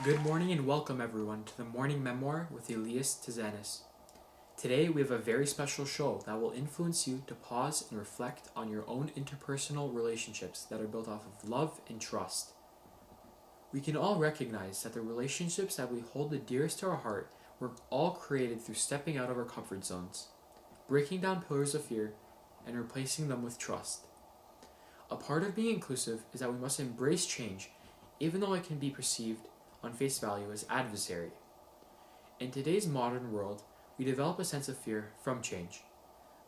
Good morning and welcome everyone to the Morning Memoir with Elias. Today we have a very special show that will influence you to pause and reflect on your own interpersonal relationships that are built off of love and trust. We can all recognize that the relationships that we hold the dearest to our heart were all created through stepping out of our comfort zones, breaking down pillars of fear, and replacing them with trust. A part of being inclusive is that we must embrace change, even though it can be perceived on face value as adversary. In today's modern world, we develop a sense of fear from change.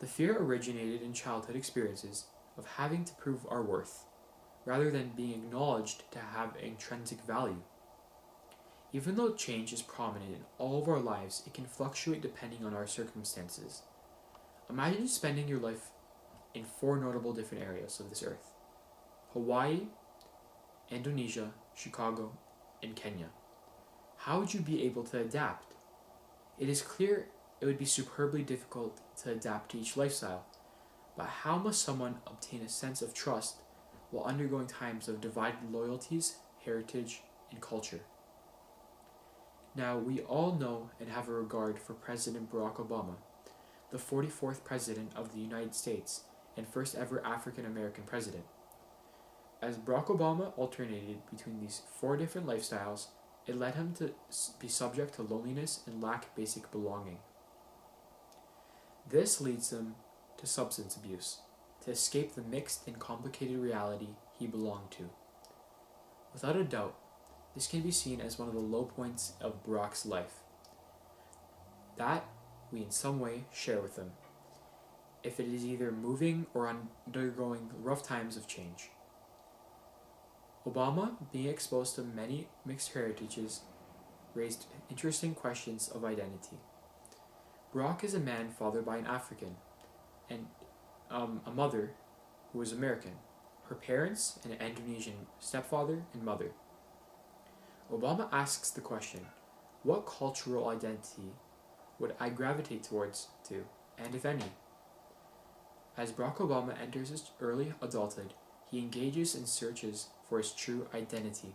The fear originated in childhood experiences of having to prove our worth, rather than being acknowledged to have intrinsic value. Even though change is prominent in all of our lives, it can fluctuate depending on our circumstances. Imagine spending your life in four notable different areas of this earth: Hawaii, Indonesia, Chicago, and Kenya. How would you be able to adapt? It is clear it would be superbly difficult to adapt to each lifestyle, but how must someone obtain a sense of trust while undergoing times of divided loyalties, heritage, and culture? Now, we all know and have a regard for President Barack Obama, the 44th President of the United States and first ever African American president. As Barack Obama alternated between these four different lifestyles, it led him to be subject to loneliness and lack basic belonging. This leads him to substance abuse, to escape the mixed and complicated reality he belonged to. Without a doubt, this can be seen as one of the low points of Barack's life, that we in some way share with him, if it is either moving or undergoing rough times of change. Obama, being exposed to many mixed heritages, raised interesting questions of identity. Barack is a man fathered by an African and a mother who is American, her parents an Indonesian stepfather and mother. Obama asks the question, what cultural identity would I gravitate towards and if any? As Barack Obama enters his early adulthood, he engages in searches for his true identity.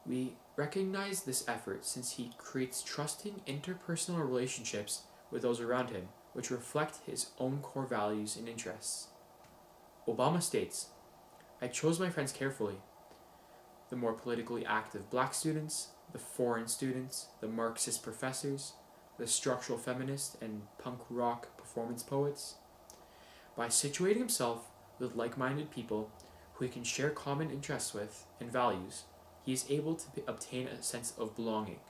We recognize this effort since he creates trusting interpersonal relationships with those around him, which reflect his own core values and interests. Obama states, "I chose my friends carefully. The more politically active black students, the foreign students, the Marxist professors, the structural feminists, and punk rock performance poets. By situating himself with like-minded people who he can share common interests with and values, he is able to obtain a sense of belonging.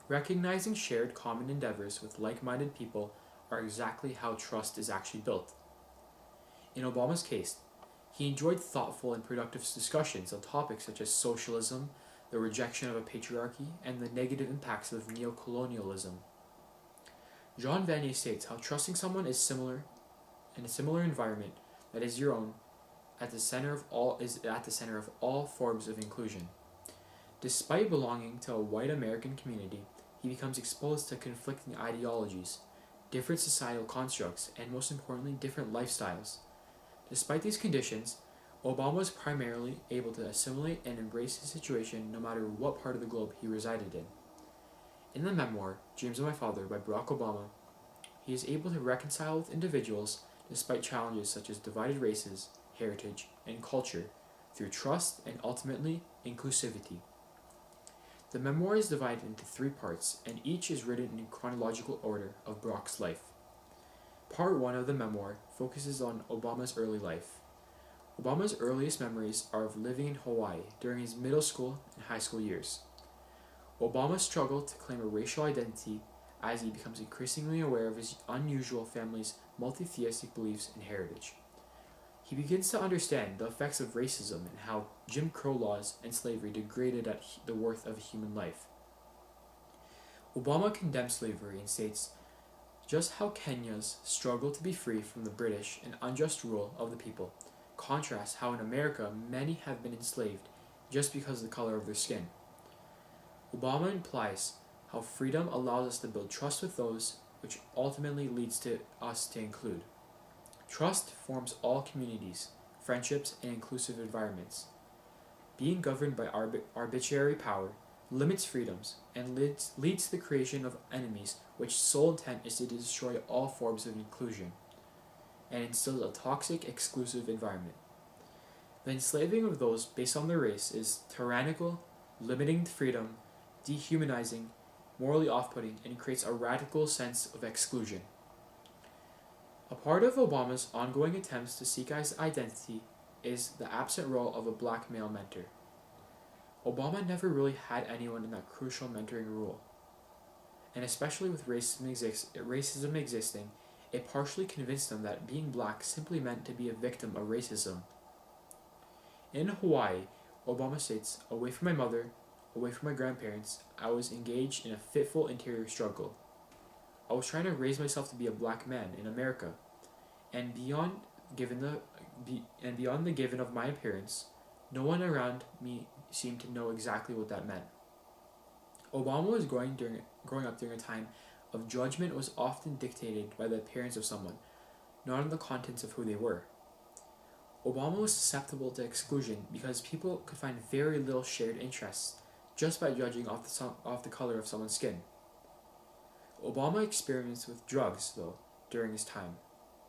Recognizing shared common endeavors with like-minded people are exactly how trust is actually built. In Obama's case, he enjoyed thoughtful and productive discussions on topics such as socialism, the rejection of a patriarchy, and the negative impacts of neocolonialism. Jean Vanier states how trusting someone is similar in a similar environment that is your own at the center of all forms of inclusion. Despite belonging to a white American community, he becomes exposed to conflicting ideologies, different societal constructs, and most importantly, different lifestyles. Despite these conditions, Obama was primarily able to assimilate and embrace his situation no matter what part of the globe he resided in. In the memoir, Dreams of My Father by Barack Obama, he is able to reconcile with individuals despite challenges such as divided races, heritage, and culture through trust and ultimately inclusivity. The memoir is divided into three parts, and each is written in chronological order of Barack's life. Part 1 of the memoir focuses on Obama's early life. Obama's earliest memories are of living in Hawaii during his middle school and high school years. Obama struggled to claim a racial identity as he becomes increasingly aware of his unusual family's multi-theistic beliefs and heritage. He begins to understand the effects of racism and how Jim Crow laws and slavery degraded the worth of human life. Obama condemns slavery and states just how Kenya's struggle to be free from the British and unjust rule of the people contrasts how in America many have been enslaved just because of the color of their skin. Obama implies how freedom allows us to build trust with those, which ultimately leads to us to include. Trust forms all communities, friendships, and inclusive environments. being governed by arbitrary power, limits freedoms, and leads to the creation of enemies which sole intent is to destroy all forms of inclusion, and instills a toxic, exclusive environment. The enslaving of those based on their race is tyrannical, limiting freedom, dehumanizing, morally off-putting, and creates a radical sense of exclusion. A part of Obama's ongoing attempts to seek his identity is the absent role of a black male mentor. Obama never really had anyone in that crucial mentoring role, and especially with racism existing, it partially convinced him that being black simply meant to be a victim of racism. In Hawaii, Obama states, "Away from my mother, away from my grandparents, I was engaged in a fitful interior struggle. I was trying to raise myself to be a black man in America, and beyond the given of my appearance, no one around me seemed to know exactly what that meant." Obama was growing up during a time of judgment was often dictated by the appearance of someone, not on the contents of who they were. Obama was susceptible to exclusion because people could find very little shared interests just by judging off the color of someone's skin. Obama experiments with drugs, though, during his time,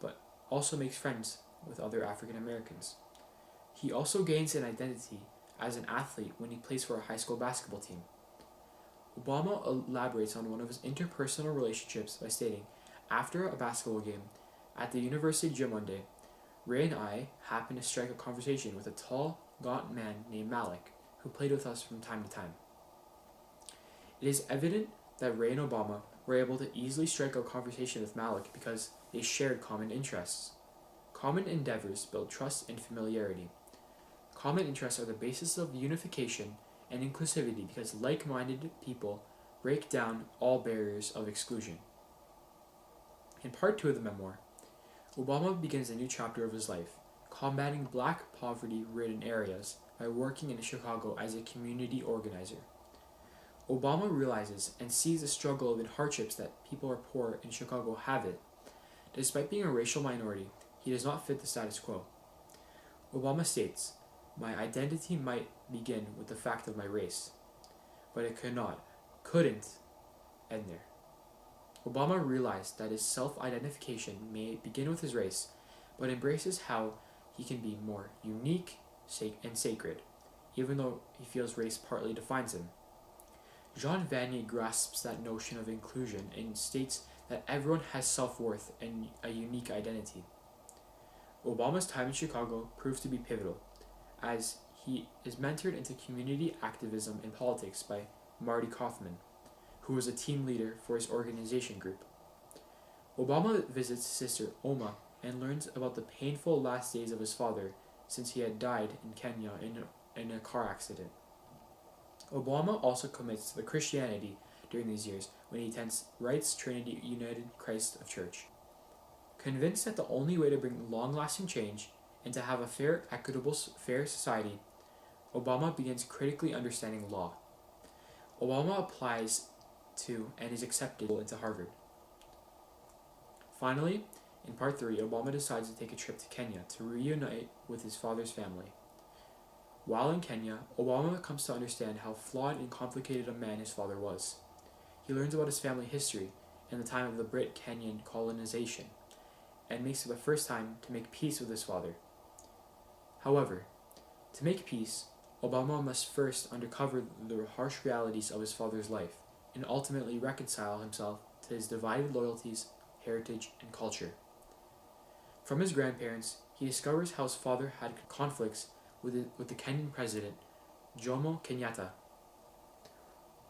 but also makes friends with other African Americans. He also gains an identity as an athlete when he plays for a high school basketball team. Obama elaborates on one of his interpersonal relationships by stating, "After a basketball game at the university gym one day, Ray and I happened to strike a conversation with a tall, gaunt man named Malik, who played with us from time to time." It is evident that Ray and Obama were able to easily strike a conversation with Malik because they shared common interests. Common endeavors build trust and familiarity. Common interests are the basis of unification and inclusivity because like-minded people break down all barriers of exclusion. In part 2 of the memoir, Obama begins a new chapter of his life, combating black poverty-ridden areas by working in Chicago as a community organizer. Obama realizes and sees the struggle and hardships that people who are poor in Chicago have it. Despite being a racial minority, he does not fit the status quo. Obama states, "My identity might begin with the fact of my race, but it couldn't end there." Obama realized that his self-identification may begin with his race, but embraces how he can be more unique and sacred, even though he feels race partly defines him. Jean Vanier grasps that notion of inclusion and states that everyone has self-worth and a unique identity. Obama's time in Chicago proves to be pivotal, as he is mentored into community activism and politics by Marty Kaufman, who was a team leader for his organization group. Obama visits his sister Oma and learns about the painful last days of his father since he had died in Kenya in a car accident. Obama also commits to the Christianity during these years when he attends Wright's Trinity United Christ of Church. Convinced that the only way to bring long-lasting change and to have a fair society, Obama begins critically understanding law. Obama applies to and is accepted into Harvard. Finally, in part 3, Obama decides to take a trip to Kenya to reunite with his father's family. While in Kenya, Obama comes to understand how flawed and complicated a man his father was. He learns about his family history and the time of the Brit-Kenyan colonization, and makes it the first time to make peace with his father. However, to make peace, Obama must first uncover the harsh realities of his father's life and ultimately reconcile himself to his divided loyalties, heritage, and culture. From his grandparents, he discovers how his father had conflicts with the Kenyan president, Jomo Kenyatta,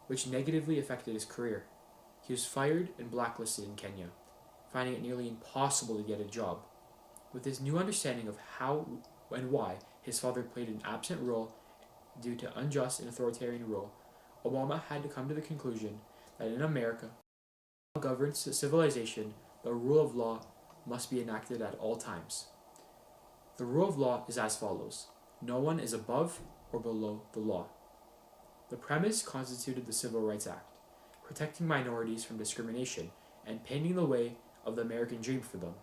which negatively affected his career. He was fired and blacklisted in Kenya, finding it nearly impossible to get a job. With his new understanding of how and why his father played an absent role due to unjust and authoritarian rule, Obama had to come to the conclusion that in America, governs civilization, the rule of law must be enacted at all times. The rule of law is as follows: no one is above or below the law. The premise constituted the Civil Rights Act, protecting minorities from discrimination and paving the way of the American dream for them.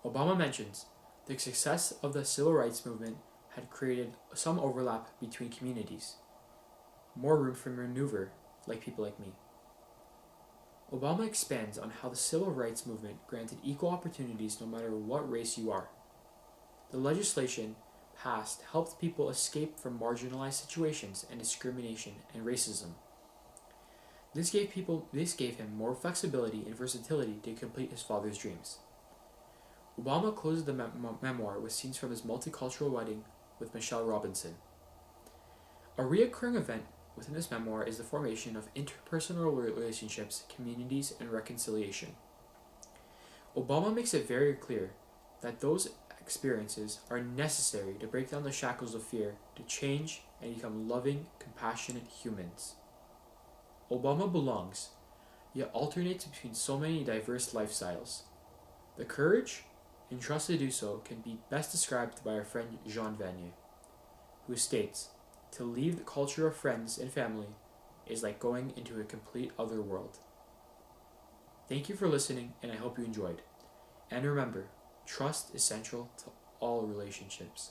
Obama mentions the success of the civil rights movement had created some overlap between communities, more room for maneuver, like people like me. Obama expands on how the civil rights movement granted equal opportunities no matter what race you are. The legislation passed helped people escape from marginalized situations and discrimination and racism. This gave him more flexibility and versatility to complete his father's dreams. Obama closes the memoir with scenes from his multicultural wedding with Michelle Robinson. A recurring event within this memoir is the formation of interpersonal relationships, communities, and reconciliation. Obama makes it very clear that those experiences are necessary to break down the shackles of fear, to change and become loving, compassionate humans. Obama belongs, yet alternates between so many diverse lifestyles. The courage and trust to do so can be best described by our friend Jean Vanier, who states, "To leave the culture of friends and family is like going into a complete other world." Thank you for listening, and I hope you enjoyed. And remember, trust is central to all relationships.